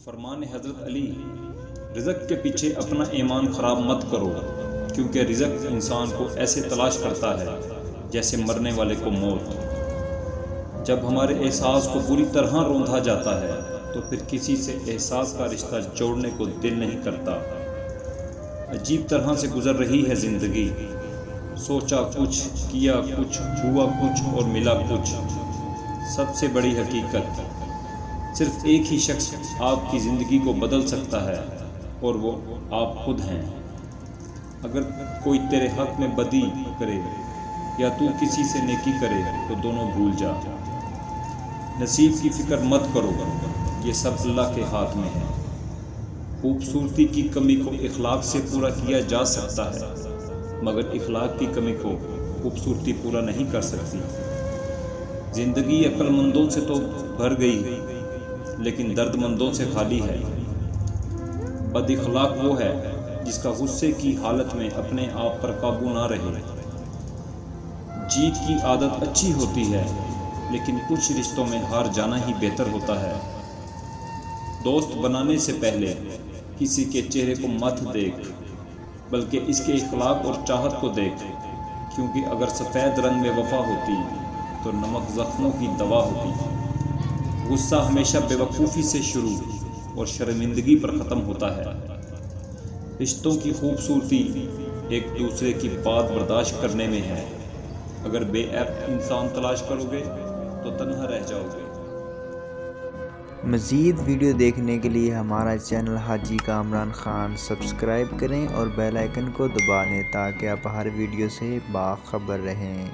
فرمان حضرت علی، رزق کے پیچھے اپنا ایمان خراب مت کرو، کیونکہ رزق انسان کو ایسے تلاش کرتا ہے جیسے مرنے والے کو موت۔ جب ہمارے احساس کو بری طرح روندا جاتا ہے تو پھر کسی سے احساس کا رشتہ جوڑنے کو دل نہیں کرتا۔ عجیب طرح سے گزر رہی ہے زندگی، سوچا کچھ، کیا کچھ، ہوا کچھ اور ملا کچھ۔ سب سے بڑی حقیقت، صرف ایک ہی شخص آپ کی زندگی کو بدل سکتا ہے اور وہ آپ خود ہیں۔ اگر کوئی تیرے حق میں بدی کرے یا تو کسی سے نیکی کرے تو دونوں بھول جا۔ نصیب کی فکر مت کرو، یہ سب اللہ کے ہاتھ میں ہے۔ خوبصورتی کی کمی کو اخلاق سے پورا کیا جا سکتا ہے، مگر اخلاق کی کمی کو خوبصورتی پورا نہیں کر سکتی۔ زندگی عقل مندوں سے تو بھر گئی لیکن درد مندوں سے خالی ہے۔ بد اخلاق وہ ہے جس کا غصے کی حالت میں اپنے آپ پر قابو نہ رہے۔ جیت کی عادت اچھی ہوتی ہے لیکن کچھ رشتوں میں ہار جانا ہی بہتر ہوتا ہے۔ دوست بنانے سے پہلے کسی کے چہرے کو مت دیکھ، بلکہ اس کے اخلاق اور چاہت کو دیکھ، کیونکہ اگر سفید رنگ میں وفا ہوتی تو نمک زخموں کی دوا ہوتی۔ غصہ ہمیشہ بے وقوفی سے شروع اور شرمندگی پر ختم ہوتا ہے۔ رشتوں کی خوبصورتی ایک دوسرے کی بات برداشت کرنے میں ہے۔ اگر بے عیب انسان تلاش کرو گے تو تنہا رہ جاؤ گے۔ مزید ویڈیو دیکھنے کے لیے ہمارا چینل حاجی کامران خان سبسکرائب کریں اور بیل آئیکن کو دبا دیں تاکہ آپ ہر ویڈیو سے باخبر رہیں۔